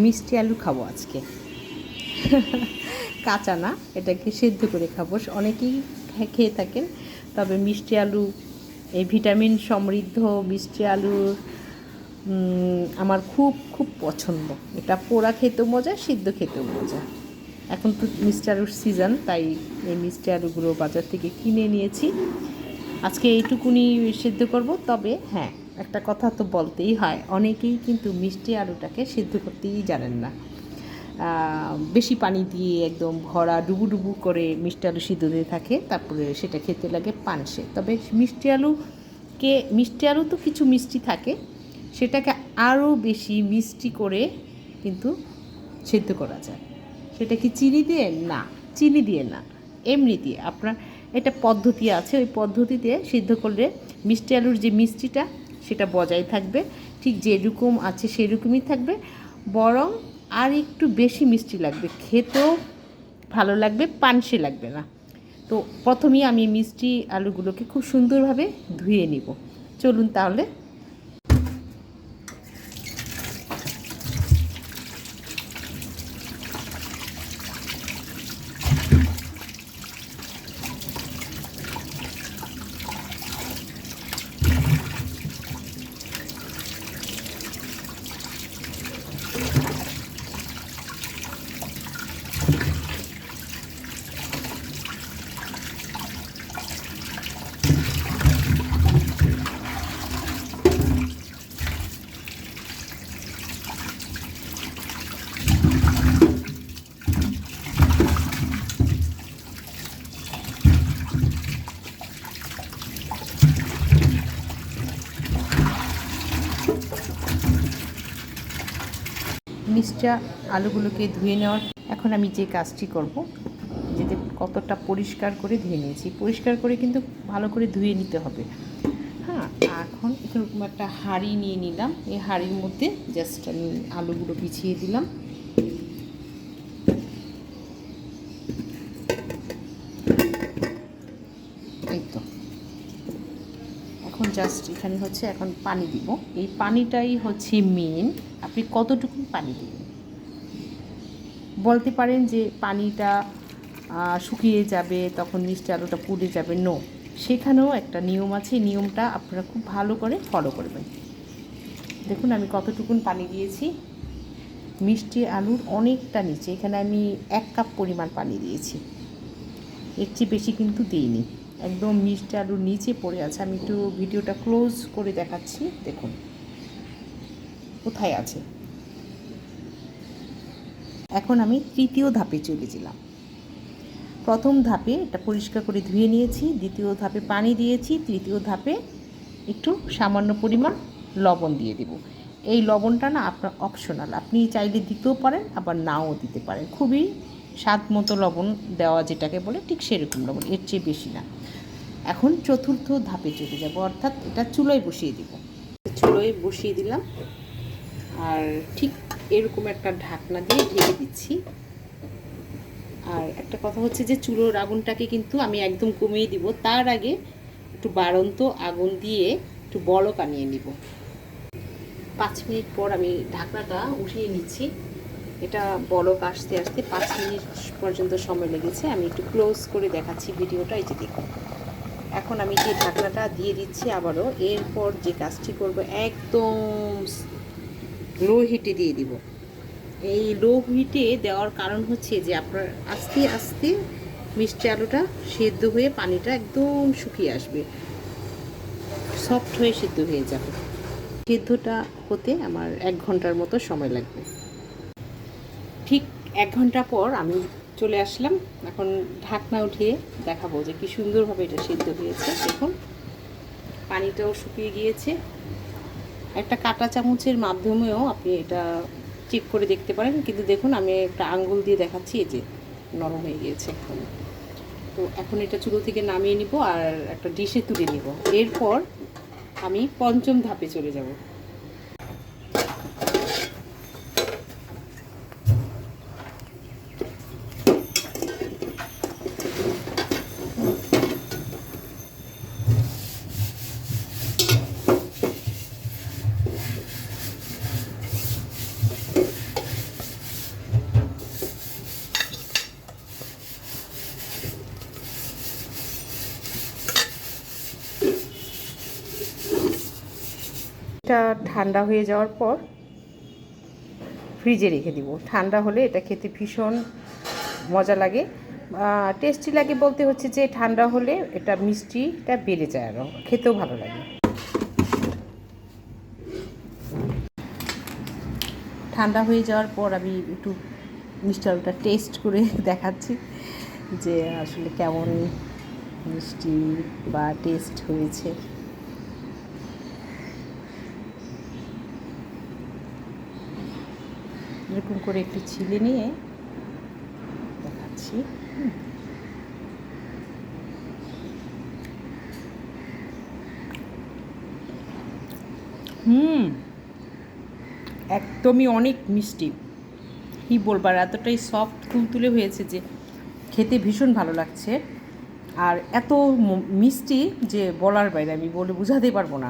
মিষ্টি আলু খাবো আজকে। কাঁচা না, এটাকে সেদ্ধ করে খাবো। অনেকেই খেয়ে থাকেন, তবে মিষ্টি আলু, এই ভিটামিন সমৃদ্ধ মিষ্টি আলু আমার খুব খুব পছন্দ। এটা পোড়া খেতেও মজা, সিদ্ধ খেতেও মজা। এখন তো মিষ্টি আলুর সিজন, তাই এই মিষ্টি আলুগুলো বাজার থেকে কিনে নিয়েছি। আজকে এইটুকুনি সিদ্ধ করব। তবে হ্যাঁ, একটা কথা তো বলতেই হয়, অনেকেই কিন্তু মিষ্টি আলুটাকে সিদ্ধ করতেই জানেন না। বেশি পানি দিয়ে একদম ভরা ডুবু করে মিষ্টি আলু সিদ্ধ দিয়ে থাকে, তারপরে সেটা খেতে লাগে পানসে। তবে মিষ্টি আলু তো কিছু মিষ্টি থাকে, সেটাকে আরও বেশি মিষ্টি করে কিন্তু সিদ্ধ করা যায়। সেটা কি চিনি দিয়ে? না, চিনি দিয়ে না, এমনি দিয়ে। আপনার এটা পদ্ধতি আছে, ওই পদ্ধতিতে সিদ্ধ করলে মিষ্টি আলুর যে মিষ্টিটা সেটা বজায় থাকবে, ঠিক যেরকম আছে সেরকমই থাকবে, বরং আর একটু বেশি মিষ্টি লাগবে, খেতেও ভালো লাগবে, পানসে লাগবে না। তো প্রথমেই আমি মিষ্টি আলুগুলোকে খুব সুন্দরভাবে ধুয়ে নিব। চলুন তাহলে। মিষ্টি আলুগুলোকে ধুয়ে নেওয়ার এখন আমি যে কাজটি করব, যেতে কতটা পরিষ্কার করে ধুয়ে নিয়েছি, পরিষ্কার করে কিন্তু ভালো করে ধুয়ে নিতে হবে। হ্যাঁ, এখন এরকম একটা হাঁড়ি নিয়ে নিলাম। এই হাঁড়ির মধ্যে জাস্ট আমি আলুগুলো বিছিয়ে দিলাম। এই তো, এখন জাস্ট এখানে হচ্ছে এখন পানি দিব। এই পানিটাই হচ্ছে মেন। আপনি কতটুকু পানি দিবেন, বলতে পারেন যে পানিটা শুকিয়ে যাবে, তখন মিষ্টি আলুটা পুড়ে যাবে। নো, সেখানেও একটা নিয়ম আছে, নিয়মটা আপনারা খুব ভালো করে ফলো করবেন। দেখুন আমি কতটুকুন পানি দিয়েছি। মিষ্টি আলুর অনেকটা নিচে, এখানে আমি 1 কাপ পরিমাণ পানি দিয়েছি, এর চেয়ে বেশি কিন্তু দিইনি। একদম মিষ্টি আলুর নিচে পড়ে আছে। আমি একটু ভিডিওটা ক্লোজ করে দেখাচ্ছি, দেখুন কোথায় আছে। এখন আমি তৃতীয় ধাপে চলে গেলাম। প্রথম ধাপে এটা পরিষ্কার করে ধুয়ে নিয়েছি, দ্বিতীয় ধাপে পানি দিয়েছি, তৃতীয় ধাপে একটু সামান্য পরিমাণ লবণ দিয়ে দেব। এই লবণটা না আপনার অপশনাল, আপনি চাইলে দিতেও পারেন, আবার নাও দিতে পারেন। খুবই স্বাদ মতো লবণ দেওয়া যেটাকে বলে, ঠিক সেরকম লবণ, এর চেয়ে বেশি না। এখন চতুর্থ ধাপে চলে যাব, অর্থাৎ এটা চুলোয় বসিয়ে দেব। চুলোয় বসিয়ে দিলাম, আর ঠিক এরকম একটা ঢাকনা দিয়ে ঢেকে দিচ্ছি। আর একটা কথা হচ্ছে যে চুলোর আগুনটাকে কিন্তু আমি একদম কমিয়ে দিব, তার আগে একটু বাড়ন্ত আগুন দিয়ে একটু বলক আনিয়ে নিব। 5 মিনিট পর আমি ঢাকনাটা উঠিয়ে নিচ্ছি। এটা বলক আসতে আসতে 5 মিনিট পর্যন্ত সময় লেগেছে। আমি একটু ক্লোজ করে দেখাচ্ছি ভিডিওটা, এই যে দেখুন। এখন আমি যে ঢাকনাটা দিয়ে দিচ্ছি আবারও, এরপর যে কাজটি করব, একদম লো হিটে দিয়ে দিব। এই লো হিটে দেওয়ার কারণ হচ্ছে যে আপনার আস্তে আস্তে মিষ্টি আলুটা সেদ্ধ হয়ে পানিটা একদম শুকিয়ে আসবে, সফট হয়ে সেদ্ধ হয়ে যাবে। সেদ্ধটা হতে আমার 1 ঘন্টার মতো সময় লাগবে। ঠিক 1 ঘন্টা পর আমি চলে আসলাম। এখন ঢাকনা উঠিয়ে দেখাবো যে কি সুন্দরভাবে এটা সেদ্ধ হয়েছে। দেখুন পানিটাও শুকিয়ে গিয়েছে। একটা কাঁটা চামচের মাধ্যমেও আপনি এটা চেক করে দেখতে পারেন, কিন্তু দেখুন আমি একটা আঙ্গুল দিয়ে দেখাচ্ছি, এই যে নরম হয়ে গিয়েছে এখন। তো এখন এটা চুলো থেকে নামিয়ে নিব আর একটা ডিশে তুলে নিব। এরপর আমি পঞ্চম ধাপে চলে যাব। এটা ঠান্ডা হয়ে যাওয়ার পর ফ্রিজে রেখে দিব। ঠান্ডা হলে এটা খেতে ভীষণ মজা লাগে, টেস্টি লাগে। বলতে হচ্ছে যে ঠান্ডা হলে এটা মিষ্টিটা বেড়ে যায়, আরও খেতেও ভালো লাগে। ঠান্ডা হয়ে যাওয়ার পর আমি একটু মিষ্টি আলুটা টেস্ট করে দেখাচ্ছি যে আসলে কেমন মিষ্টি বা টেস্ট হয়েছে। এরকম করে একটু ছিলে নিয়ে দেখাচ্ছি। একদমই অনেক মিষ্টি, কী বলবার, এতটাই সফট তুলতুলে হয়েছে যে খেতে ভীষণ ভালো লাগছে। আর এত মিষ্টি যে বলার বাইরে, আমি বলে বোঝাতে পারবো না।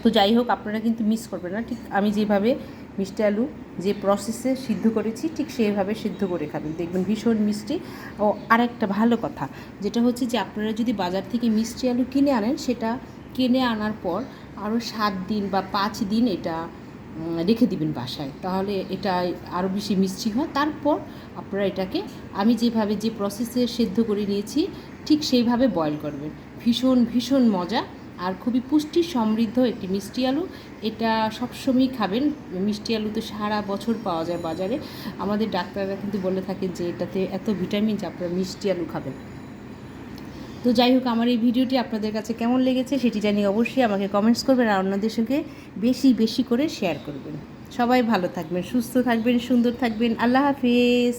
তো যাই হোক, আপনারা কিন্তু মিস করবেন না। ঠিক আমি যেভাবে মিষ্টি আলু যে প্রসেসে সিদ্ধ করেছি ঠিক সেইভাবে সিদ্ধ করে খাবেন, দেখবেন ভীষণ মিষ্টি। ও আরেকটা ভালো কথা যেটা হচ্ছে যে আপনারা যদি বাজার থেকে মিষ্টি আলু কিনে আনেন, সেটা কিনে আনার পর আরও 7 দিন বা 5 দিন এটা রেখে দিবেন বাসায়, তাহলে এটা আরও বেশি মিষ্টি হয়। তারপর আপনারা এটাকে আমি যেভাবে যে প্রসেসে সেদ্ধ করে নিয়েছি ঠিক সেইভাবে বয়েল করবেন। ভীষণ ভীষণ মজা আর খুবই পুষ্টি সমৃদ্ধ একটি মিষ্টি আলু। এটা সবসময়ই খাবেন। মিষ্টি আলু তো সারা বছর পাওয়া যায় বাজারে। আমাদের ডাক্তাররা কিন্তু বলে থাকেন যে এটাতে এত ভিটামিন যে আপনারা মিষ্টি আলু খাবেন। তো যাই হোক, আমার এই ভিডিওটি আপনাদের কাছে কেমন লেগেছে সেটি জানিয়ে অবশ্যই আমাকে কমেন্টস করবেন আর অন্যদের সঙ্গে বেশি বেশি করে শেয়ার করবেন। সবাই ভালো থাকবেন, সুস্থ থাকবেন, সুন্দর থাকবেন। আল্লাহ হাফিজ।